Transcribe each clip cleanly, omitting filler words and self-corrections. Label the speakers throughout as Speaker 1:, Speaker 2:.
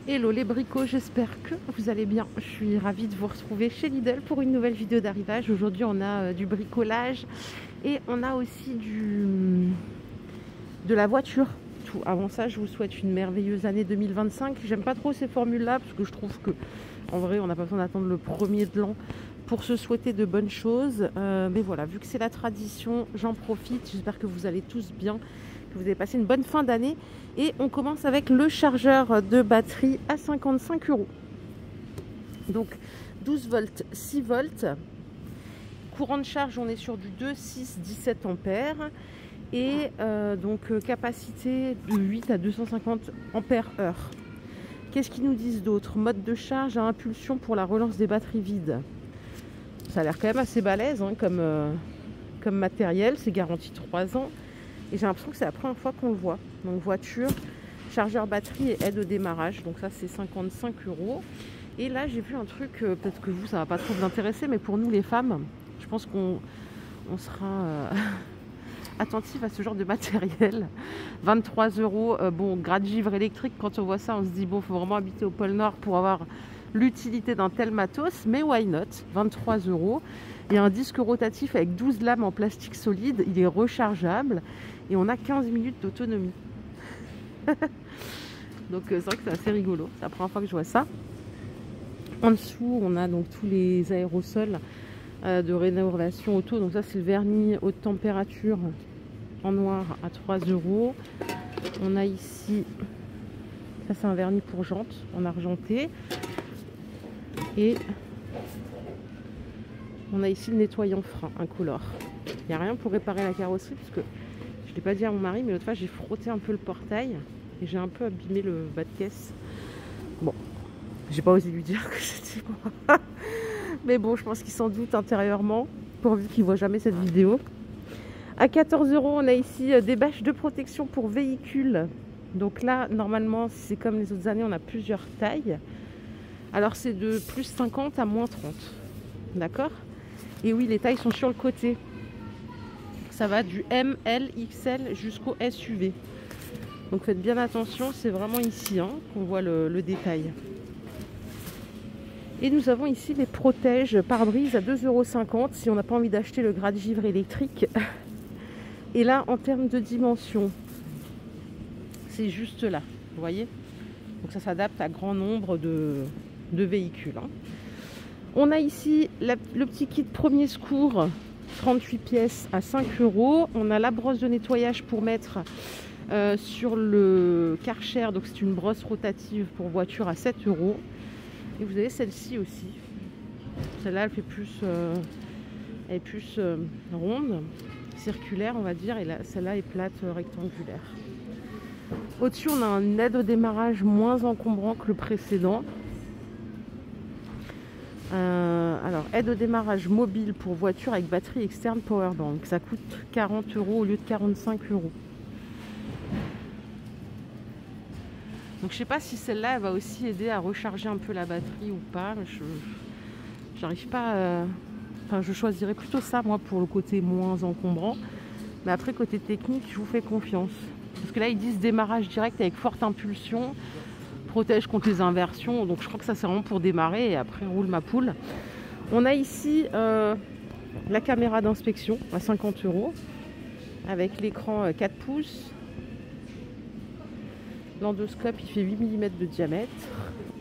Speaker 1: Hello les bricots, j'espère que vous allez bien. Je suis ravie de vous retrouver chez Lidl pour une nouvelle vidéo d'arrivage. Aujourd'hui on a du bricolage et on a aussi de la voiture. Tout. Avant ça, je vous souhaite une merveilleuse année 2025. J'aime pas trop ces formules-là parce que je trouve que en vrai on n'a pas besoin d'attendre le premier de l'an pour se souhaiter de bonnes choses. Mais voilà, vu que c'est la tradition, j'en profite. J'espère que vous allez tous bien, que vous avez passé une bonne fin d'année. Et on commence avec le chargeur de batterie à 55 €. Donc 12 volts, 6 volts. Courant de charge, on est sur du 2, 6, 17 ampères. Et capacité de 8 à 250 ampères-heure. Qu'est-ce qu'ils nous disent d'autre? Mode de charge à impulsion pour la relance des batteries vides. Ça a l'air quand même assez balèze hein, comme matériel. C'est garanti 3 ans. Et j'ai l'impression que c'est la première fois qu'on le voit. Donc voiture, chargeur batterie et aide au démarrage. Donc ça c'est 55 €. Et là j'ai vu un truc, peut-être que vous ça va pas trop vous intéresser, mais pour nous les femmes, je pense qu'on sera attentif à ce genre de matériel. 23 €. Bon, grade-givre électrique, quand on voit ça on se dit bon, faut vraiment habiter au pôle Nord pour avoir l'utilité d'un tel matos, mais why not? 23 €. Il y a un disque rotatif avec 12 lames en plastique solide, il est rechargeable et on a 15 minutes d'autonomie. Donc c'est vrai que c'est assez rigolo, c'est la première fois que je vois ça. En dessous on a donc tous les aérosols de rénovation auto, donc ça c'est le vernis haute température en noir à 3 €. On a ici, ça c'est un vernis pour jantes en argenté. Et on a ici le nettoyant frein incolore. Il n'y a rien pour réparer la carrosserie parce que je ne l'ai pas dit à mon mari, mais l'autre fois j'ai frotté un peu le portail et j'ai un peu abîmé le bas de caisse. Bon, j'ai pas osé lui dire que c'était moi. Mais bon, je pense qu'il s'en doute intérieurement, pourvu qu'il ne voit jamais cette vidéo. À 14 €, on a ici des bâches de protection pour véhicules. Donc là, normalement, si c'est comme les autres années, on a plusieurs tailles. Alors c'est de plus 50 à moins 30. D'accord? Et oui, les tailles sont sur le côté. Ça va du M, L, XL jusqu'au SUV. Donc faites bien attention, c'est vraiment ici hein, qu'on voit le détail. Et nous avons ici les protèges pare-brise à 2,50 € si on n'a pas envie d'acheter le grade-givre électrique. Et là, en termes de dimension, c'est juste là, vous voyez? Donc ça s'adapte à grand nombre de véhicules. Hein. On a ici le petit kit premier secours, 38 pièces à 5 €. On a la brosse de nettoyage pour mettre sur le Karcher, donc c'est une brosse rotative pour voiture à 7 €. Et vous avez celle-ci aussi. Celle-là, elle est plus ronde, circulaire, on va dire, et celle-là est plate, rectangulaire. Au-dessus, on a une aide au démarrage moins encombrant que le précédent. Alors, aide au démarrage mobile pour voiture avec batterie externe powerbank. Ça coûte 40 € au lieu de 45 €. Donc je sais pas si celle-là elle va aussi aider à recharger un peu la batterie ou pas. J'arrive pas. Enfin, je choisirais plutôt ça moi pour le côté moins encombrant. Mais après côté technique, je vous fais confiance. Parce que là ils disent démarrage direct avec forte impulsion, protège contre les inversions. Donc je crois que ça c'est vraiment pour démarrer et après roule ma poule. On a ici la caméra d'inspection à 50 € avec l'écran 4 pouces. L'endoscope il fait 8 mm de diamètre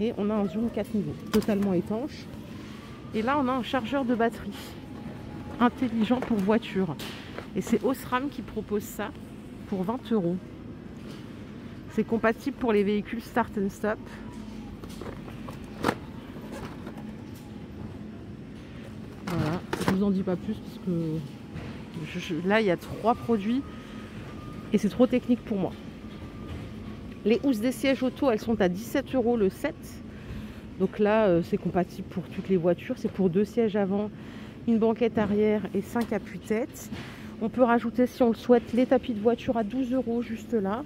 Speaker 1: et on a un zoom 4 niveaux totalement étanche. Et là on a un chargeur de batterie intelligent pour voiture et c'est Osram qui propose ça pour 20 €. C'est compatible pour les véhicules start and stop. Voilà, je vous en dis pas plus parce que là il y a 3 produits et c'est trop technique pour moi. Les housses des sièges auto, elles sont à 17 € le set. Donc là, c'est compatible pour toutes les voitures. C'est pour 2 sièges avant, une banquette arrière et 5 appuis-tête. On peut rajouter, si on le souhaite, les tapis de voiture à 12 € juste là.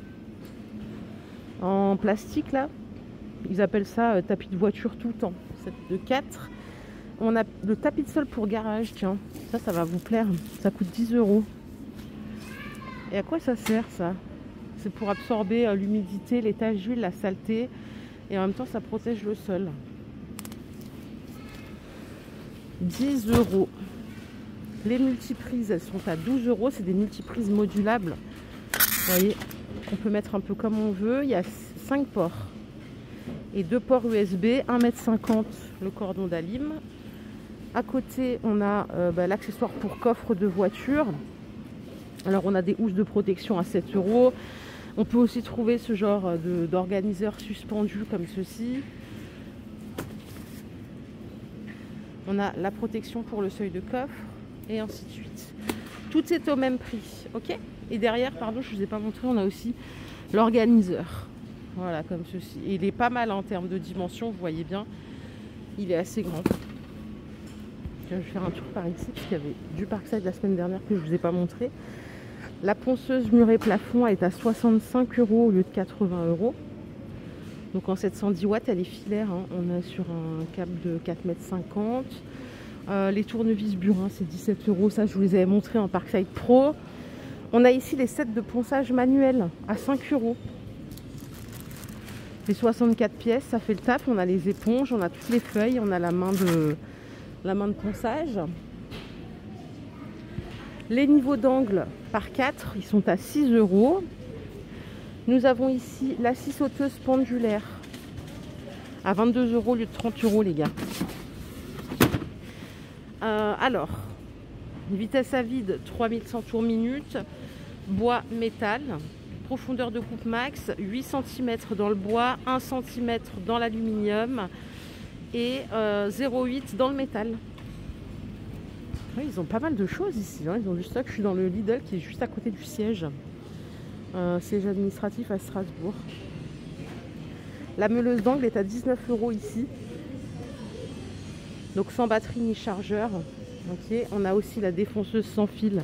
Speaker 1: En plastique, là. Ils appellent ça tapis de voiture tout le temps. C'est de 4. On a le tapis de sol pour garage, tiens. Ça va vous plaire. Ça coûte 10 €. Et à quoi ça sert, ça? C'est pour absorber l'humidité, les taches d'huile, la saleté et en même temps ça protège le sol. 10 €. Les multiprises, elles sont à 12 €. C'est des multiprises modulables. Vous voyez, on peut mettre un peu comme on veut. Il y a 5 ports et 2 ports USB, 1,50 m le cordon d'alim. À côté, on a l'accessoire pour coffre de voiture. Alors, on a des housses de protection à 7 €. On peut aussi trouver ce genre d'organiseur suspendu comme ceci. On a la protection pour le seuil de coffre et ainsi de suite. Tout est au même prix, ok? Et derrière, pardon, je ne vous ai pas montré, on a aussi l'organiseur. Voilà, comme ceci. Et il est pas mal en termes de dimension, vous voyez bien. Il est assez grand. Je vais faire un tour par ici, parce qu'il y avait du Parkside la semaine dernière que je ne vous ai pas montré. La ponceuse murée plafond est à 65 € au lieu de 80 €. Donc en 710 watts, elle est filaire. Hein. On est sur un câble de 4,50 m. Les tournevis Burin, c'est 17 €. Ça, je vous les avais montrés en Parkside Pro. On a ici les sets de ponçage manuel à 5 €. Les 64 pièces, ça fait le taf. On a les éponges, on a toutes les feuilles, on a la main de ponçage. Les niveaux d'angle par 4, ils sont à 6 €. Nous avons ici la scie sauteuse pendulaire à 22 € au lieu de 30 € les gars. Alors, vitesse à vide 3100 tours minute, bois métal, profondeur de coupe max 8 cm dans le bois, 1 cm dans l'aluminium et 0,8 dans le métal. Oui, ils ont pas mal de choses ici, hein. Ils ont du stock. Je suis dans le Lidl qui est juste à côté du siège. Siège administratif à Strasbourg. La meuleuse d'angle est à 19 € ici. Donc sans batterie ni chargeur. Okay. On a aussi la défonceuse sans fil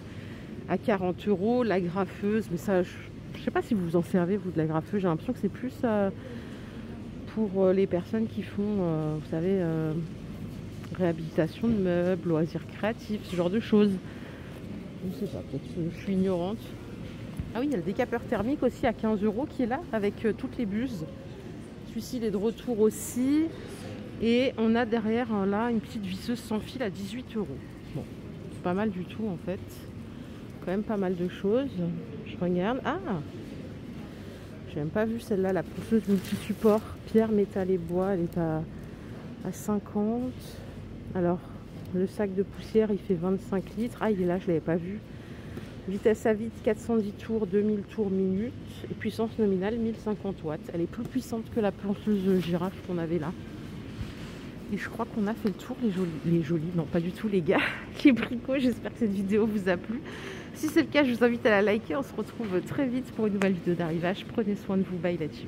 Speaker 1: à 40 €. La graffeuse, mais ça, je ne sais pas si vous vous en servez, vous, de la graffeuse. J'ai l'impression que c'est plus pour les personnes qui font, vous savez, réhabilitation de meubles, loisirs créatifs, ce genre de choses. Je ne sais pas, peut-être que je suis ignorante. Ah oui, il y a le décapeur thermique aussi à 15 € qui est là, avec toutes les buses. Celui-ci, il est de retour aussi. Et on a derrière, là, une petite visseuse sans fil à 18 €. Bon, c'est pas mal du tout, en fait. Quand même pas mal de choses. Je regarde. Ah! J'ai même pas vu celle-là, la ponceuse multi-support. Pierre, métal et bois, elle est à 50. Alors, le sac de poussière, il fait 25 litres. Ah, il est là, je ne l'avais pas vu. Vitesse à vide 410 tours, 2000 tours minute. Et puissance nominale 1050 watts. Elle est plus puissante que la ponceuse girafe qu'on avait là. Et je crois qu'on a fait le tour, les jolis, non pas du tout les gars, les bricots. J'espère que cette vidéo vous a plu. Si c'est le cas, je vous invite à la liker. On se retrouve très vite pour une nouvelle vidéo d'arrivage. Prenez soin de vous, bye la team.